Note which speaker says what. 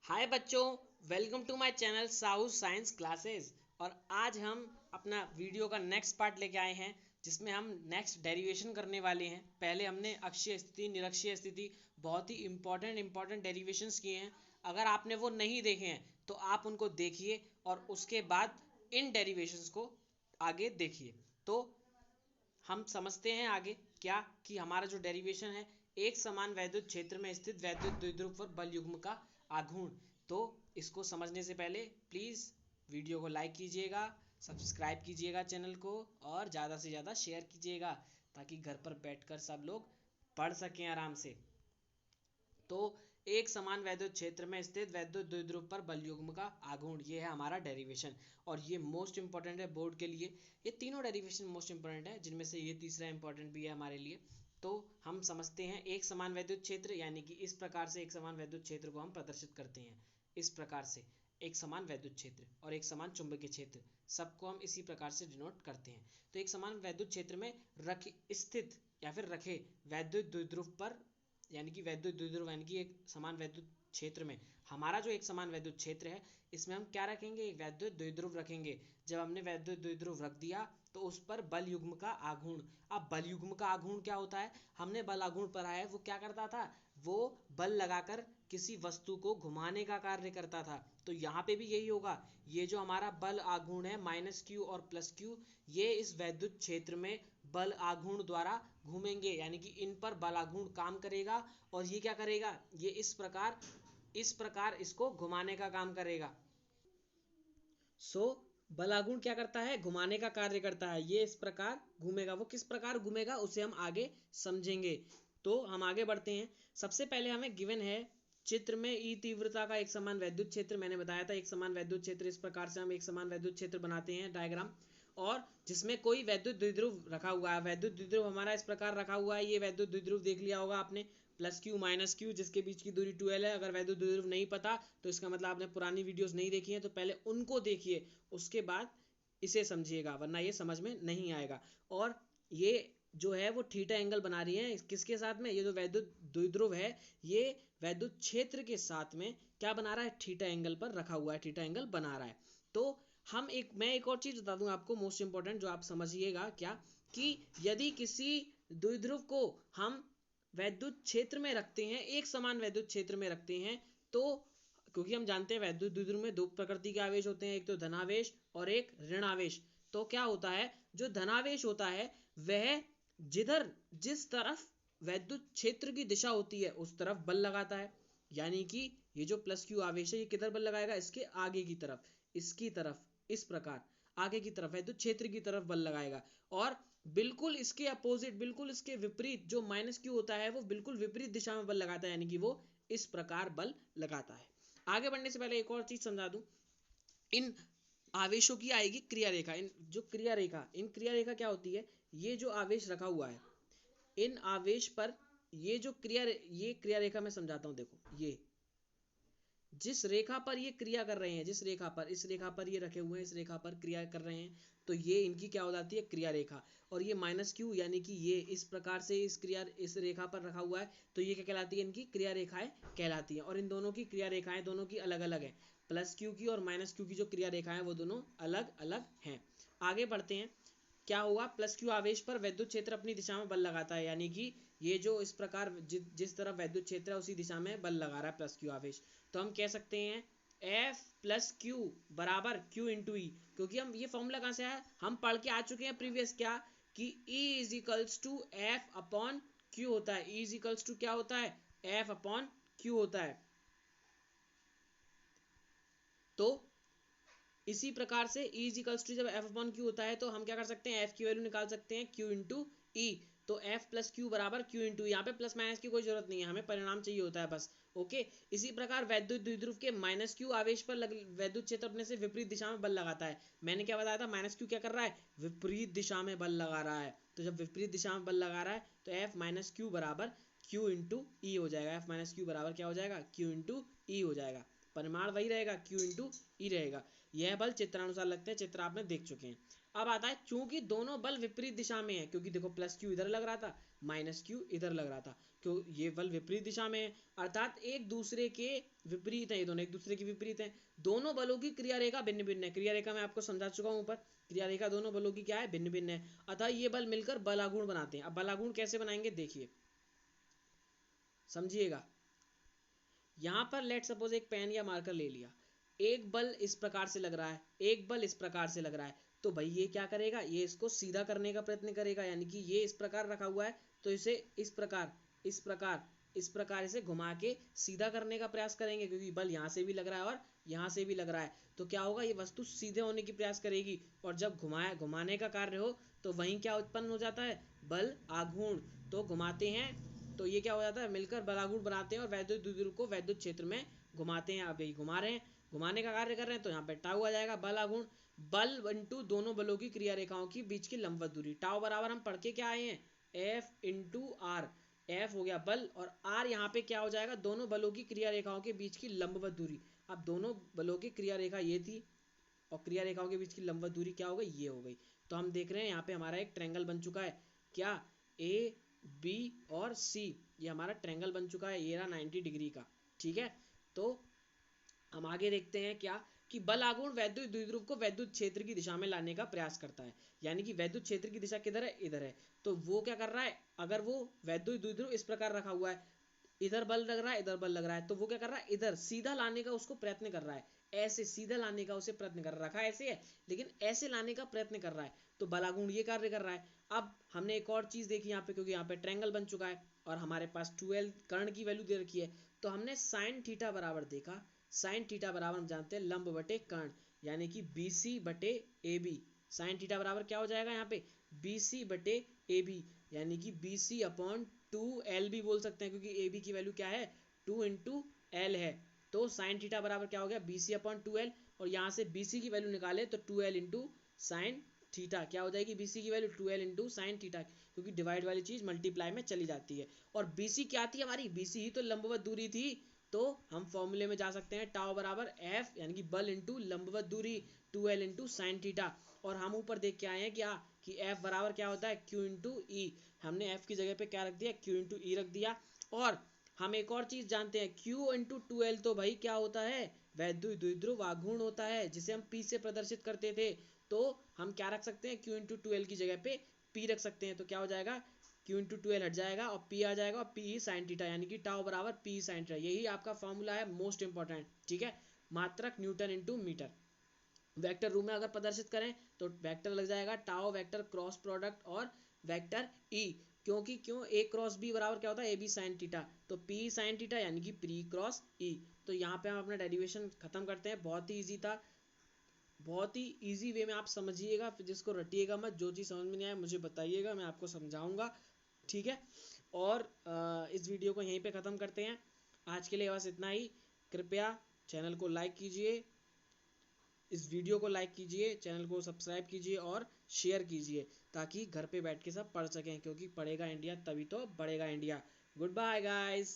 Speaker 1: हाय बच्चों, welcome to my channel Sahu science classes. और आज हम अपना वीडियो का नेक्स्ट पार्ट लेके आए हैं जिसमें हम नेक्स्ट डेरिवेशन करने वाले हैं। पहले हमने अक्षीय स्थिति, निरक्षीय स्थिति, बहुत ही इंपॉर्टेंट डेरिवेशंस किए हैं। अगर आपने वो नहीं देखे हैं तो आप उनको देखिए और उसके बाद इन डेरिवेशंस को आगे देखिए। तो हम समझते हैं आगे क्या कि हमारा जो डेरिवेशन है, एक समान वैद्युत क्षेत्र में स्थित वैद्युत द्विध्रुव पर बल युग्म का आघूर्ण। तो इसको समझने से पहले प्लीज़ वीडियो को लाइक कीजिएगा, सब्सक्राइब कीजिएगा चैनल को और ज़्यादा से ज़्यादा शेयर कीजिएगा ताकि घर पर बैठकर सब लोग पढ़ सकें आराम से। तो एक समान वैद्युत क्षेत्र में स्थित वैद्युत द्विध्रुव पर बल युग्म का आघूर्ण, ये है हमारा डेरिवेशन। और ये मोस्ट इंपॉर्टेंट है बोर्ड के लिए। ये तीनों डेरिवेशन मोस्ट इंपॉर्टेंट है, जिनमें से ये तीसरा इंपॉर्टेंट भी है हमारे लिए। तो हम समझते हैं एक समान वैद्युत क्षेत्र, यानी कि इस प्रकार से एक समान वैद्युत क्षेत्र को हम प्रदर्शित करते हैं। इस प्रकार से एक समान वैद्युत क्षेत्र और एक समान चुंबकीय क्षेत्र, सबको हम इसी प्रकार से डिनोट करते हैं। तो एक समान वैद्युत क्षेत्र में रखे स्थित या फिर रखे वैद्युत द्विध्रुव पर, यानी कि वैद्युत द्विध्रुव यानी कि एक समान वैद्युत क्षेत्र में हमारा जो एक समान वैद्युत क्षेत्र है, इसमें हम क्या रखेंगे? एक वैद्युत द्विध्रुव रखेंगे। जब हमने वैद्युत द्विध्रुव रख दिया तो उस पर बल युग्म का आघूर्ण। अब बल युग्म का आघूर्ण क्या होता है? हमने बल आघूर्ण पढ़ा है। वो क्या करता था? वो बल लगाकर किसी वस्तु को घुमाने का कार्य करता था। तो यहाँ पे भी यही होगा। ये जो हमारा बल आघूर्ण है माइनस क्यू और प्लस क्यू, ये इस वैद्युत क्षेत्र में बल आघूर्ण द्वारा घूमेंगे, यानी कि इन पर बल आघूर्ण काम करेगा। और ये क्या करेगा? ये इस प्रकार इसको घुमाने का काम करेगा। बल आघूर्ण क्या करता है? घुमाने का कार्य करता है। ये इस प्रकार घूमेगा। वो किस प्रकार घूमेगा उसे हम आगे समझेंगे। तो हम आगे बढ़ते हैं। सबसे पहले हमें गिवन है चित्र में ई तीव्रता का एक समान वैद्युत क्षेत्र। मैंने बताया था एक समान वैद्युत क्षेत्र, इस प्रकार से हम एक समान वैद्युत क्षेत्र बनाते हैं डायग्राम। और जिसमें कोई वैद्युत द्विध्रुव रखा हुआ है। वैद्युत द्विध्रुव हमारा इस प्रकार रखा हुआ है। ये वैद्युत द्विध्रुव देख लिया होगा आपने, प्लस क्यू माइनस क्यू, जिसके बीच की दूरी 2l है। अगर वैद्युत द्विध्रुव नहीं पता तो इसका मतलब आपने पुरानी वीडियोस नहीं देखी है, तो पहले उनको देखिए, उसके बाद इसे समझिएगा, वरना ये समझ में नहीं आएगा। और ये जो है वो थीटा एंगल बना रही है किसके साथ में? ये जो वैद्युत द्विध्रुव है, ये वैद्युत क्षेत्र के साथ में क्या बना रहा है? थीटा एंगल पर रखा हुआ है, थीटा एंगल बना रहा है। तो मैं एक और चीज बता दूं आपको, मोस्ट इंपॉर्टेंट, जो आप समझिएगा क्या, कि यदि किसी द्विध्रुव को हम वैद्युत क्षेत्र में रखते हैं, एक समान वैद्युत क्षेत्र में रखते हैं, तो क्योंकि हम जानते हैं वैद्युत द्विध्रुव में दो प्रकृति के आवेश होते हैं, एक तो धनावेश और एक ऋणावेश। तो क्या होता है? जो धनावेश होता है वह जिधर जिस तरफ वैद्युत क्षेत्र की दिशा होती है उस तरफ बल लगाता है। यानी कि ये जो प्लस क्यू आवेश है, ये किधर बल लगाएगा? इसके आगे की तरफ, इसकी तरफ, इस प्रकार आगे की तरफ वैद्युत क्षेत्र की तरफ बल लगाएगा। और बिल्कुल इसके अपोजिट, बिल्कुल इसके विपरीत जो माइनस क्यू होता है, वो बिल्कुल विपरीत दिशा में बल लगाता है, यानी कि वो इस प्रकार बल लगाता है। आगे बढ़ने से पहले एक और चीज समझा दूं। इन आवेशों की आएगी क्रिया रेखा। इन क्रिया रेखा क्या होती है? ये जो आवेश रखा हुआ है, इन आवेश पर ये क्रिया रेखा मैं समझाता हूं। देखो, ये जिस रेखा पर ये क्रिया कर रहे हैं, जिस रेखा पर, इस रेखा पर ये रखे हुए हैं, इस रेखा पर क्रिया कर रहे हैं, तो ये इनकी क्या हो जाती है? क्रिया रेखा। और ये माइनस क्यू, यानी कि ये इस प्रकार से इस रेखा पर रखा हुआ है, तो ये क्या कहलाती है? इनकी क्रिया रेखाएं कहलाती हैं। और इन दोनों की क्रिया रेखाएं दोनों की अलग अलग है। प्लस क्यू की और माइनस क्यू की जो क्रिया रेखाएं वो दोनों अलग अलग हैं। आगे बढ़ते हैं। क्या हुआ? प्लस क्यू आवेश पर वैद्युत क्षेत्र अपनी दिशा में बल लगाता है, यानी कि ये जो इस प्रकार जिस तरफ वैद्युत क्षेत्र है उसी दिशा में बल लगा रहा है प्लस क्यू आवेश। तो हम कह सकते हैं F प्लस क्यू बराबर क्यू इंटू ई। क्योंकि हम ये फॉर्मूला कहाँ से आया? हम पढ़ के आ चुके हैं प्रीवियस, क्या कि E is equals to F upon Q होता है। E इज इक्वल्स टू क्या होता है? एफ अपॉन क्यू होता है। तो इसी प्रकार से E इज इक्वल्स टू जब एफ अपॉन क्यू होता है तो हम क्या कर सकते हैं? एफ की वैल्यू निकाल सकते हैं क्यू इंटू ई। तो एफ प्लस क्यू बराबर क्यू इंटू, यहाँ पे प्लस माइनस की कोई जरूरत नहीं है, हमें परिणाम चाहिए होता है बस। ओके। इसी प्रकार वैद्युत द्विध्रुव के माइनस क्यू आवेश पर वैद्युत क्षेत्र अपने से विपरीत दिशा में बल लगाता है। मैंने क्या बताया था? माइनस क्यू क्या कर रहा है? विपरीत दिशा में बल लगा रहा है। तो जब विपरीत दिशा में बल लगा रहा है तो एफ माइनस क्यू बराबर क्यू इंटू ई हो जाएगा। एफ माइनस क्यू बराबर क्या हो जाएगा? क्यू इंटू ई हो जाएगा। परिमाण वही रहेगा, क्यू इंटू ई रहेगा। यह बल चित्रानुसार लगते हैं, चित्र आपने देख चुके हैं। अब आता है, चूंकि दोनों बल विपरीत दिशा में है, क्योंकि देखो प्लस क्यू इधर लग रहा था, माइनस क्यू इधर लग रहा था, क्यों ये बल विपरीत दिशा में है, अर्थात एक दूसरे के विपरीत है, ये दोनों एक दूसरे के विपरीत हैं। दोनों बलों की क्रिया रेखा भिन्न भिन्न है, क्रिया रेखा मैं आपको समझा चुका हूँ ऊपर, क्रिया रेखा दोनों बलों की क्या है, भिन्न भिन्न है, अतः ये बल मिलकर बलागुण बनाते हैं। अब बलागुण कैसे बनाएंगे देखिए, समझिएगा। यहाँ पर लेट सपोज एक पेन या मार्कर ले लिया, एक बल इस प्रकार से लग रहा है, एक बल इस प्रकार से लग रहा है, तो भाई ये क्या करेगा, ये इसको सीधा करने का प्रयत्न करेगा, यानी कि ये इस प्रकार रखा हुआ है तो इसे इस प्रकार इस प्रकार इस प्रकार इसे घुमा के सीधा करने का प्रयास करेंगे, क्योंकि बल यहाँ से भी लग रहा है और यहाँ से भी लग रहा है, तो क्या होगा, ये वस्तु सीधे होने की प्रयास करेगी, और जब घुमाने का कार्य हो तो वहीं क्या उत्पन्न हो जाता है, बल आघूर्ण। तो घुमाते हैं तो ये क्या हो जाता है, मिलकर बलागुण बनाते हैं और वैद्युत द्विध्रुव को वैद्युत क्षेत्र में घुमाते हैं। अब यही घुमा रहे हैं, घुमाने का कार्य कर रहे हैं, तो यहाँ पे टाउ आ जाएगा, बल आघूर्ण, बल इंटू दोनों बलों की क्रिया रेखाओं की बीच की लंबवत दूरी, टाउ बराबर हम पढ़ के क्या आए हैं, एफ इंटू आर, एफ हो गया बल और आर यहाँ पे क्या हो जाएगा, दोनों बलों की क्रिया रेखाओं के बीच की लंबवत दूरी। अब दोनों बलों की क्रिया रेखा ये थी और क्रिया रेखाओं के बीच की लंबवत दूरी क्या हो गई, ये हो गई। तो हम देख रहे हैं यहाँ पे हमारा एक ट्रायंगल बन चुका है, क्या, ए बी और सी, ये हमारा ट्रायंगल बन चुका है, ये रहा 90 डिग्री का, ठीक है। तो हम आगे देखते हैं क्या, कि बल आघूर्ण वैद्युत द्विध्रुव को वैद्युत क्षेत्र की दिशा में लाने का प्रयास करता है, यानी कि वैद्युत क्षेत्र की दिशा किधर है, इधर है, तो वो क्या कर रहा है, अगर वो वैद्युत द्विध्रुव इस प्रकार रखा हुआ है, इधर बल लग रहा है, इधर बल लग रहा है, तो वो क्या कर रहा है, इधर सीधा लाने का उसको प्रयत्न कर रहा है, ऐसे सीधा लाने का उसे प्रयत्न कर रखा है, ऐसे है लेकिन ऐसे लाने का प्रयत्न कर रहा है, तो बलागुण ये कार्य कर रहा है। अब हमने एक और चीज देखी यहाँ पे, क्योंकि यहाँ पे ट्रायंगल बन चुका है और हमारे पास 12 कर्ण की वैल्यू दे रखी है, तो हमने साइन थीटा बराबर देखा, साइन थीटा बराबर हम जानते हैं लंब बटे कर्ण, यानी कि BC बटे AB, साइन थीटा बराबर क्या हो जाएगा यहाँ पे, BC बटे AB, यानी कि BC अपॉन 2L भी बोल सकते हैं, क्योंकि AB की वैल्यू क्या है, 2 इंटू एल है, तो साइन थीटा बराबर क्या हो गया, BC अपॉन 2L, और यहाँ से BC की वैल्यू निकाले तो 2L इंटू साइन थीटा क्या हो जाएगी, BC की value 2L into sine theta, क्योंकि डिवाइड वाली चीज मल्टीप्लाई में चली जाती है, और BC क्या थी हमारी, BC ही तो लंबवत दूरी थी, तो हम फॉर्मूले में जा सकते हैं, टाउ बराबर F यानी कि बल इंटू लंबवत दूरी 2L इंटू साइन थीटा, और हम ऊपर देख के आए हैं क्या, कि F बराबर क्या होता है, Q इंटू ई, हमने F की जगह पे क्या रख दिया, Q इंटू ई रख दिया। और हम एक और चीज जानते हैं, Q इंटू 2L तो भाई क्या होता है, वैद्युत द्विध्रुव आघूर्ण होता है, जिसे हम P से प्रदर्शित करते थे, तो हम क्या रख सकते हैं, Q इंटू 2L की जगह पे P रख सकते हैं, तो क्या हो जाएगा, Q इंटू 2L हट जाएगा और P आ जाएगा, और P ही साइन थीटा, यानी कि टाउ बराबर P साइन थीटा, यही आपका फॉर्मूला है मोस्ट इंपॉर्टेंट, ठीक है। मात्रक न्यूटन इंटू मीटर, वेक्टर रूप में अगर प्रदर्शित करें तो वेक्टर लग जाएगा टाउ वेक्टर क्रॉस प्रोडक्ट और वेक्टर ई, क्योंकि क्यों, ए क्रॉस बी बराबर क्या होता है, ए बी साइन थीटा, तो पी साइन थीटा यानी कि पी क्रॉस ई। तो यहाँ पे हम अपना डेरिवेशन खत्म करते हैं, बहुत ही इजी था, बहुत ही इजी वे में आप समझिएगा, फिर जिसको रटिएगा मत, जो चीज़ समझ में नहीं आए मुझे बताइएगा, मैं आपको समझाऊंगा, ठीक है। और इस वीडियो को यहीं पे ख़त्म करते हैं, आज के लिए बस इतना ही। कृपया चैनल को लाइक कीजिए, इस वीडियो को लाइक कीजिए, चैनल को सब्सक्राइब कीजिए और शेयर कीजिए, ताकि घर पे बैठ के सब पढ़ सकें, क्योंकि पढ़ेगा इंडिया तभी तो बढ़ेगा इंडिया। Good bye guys.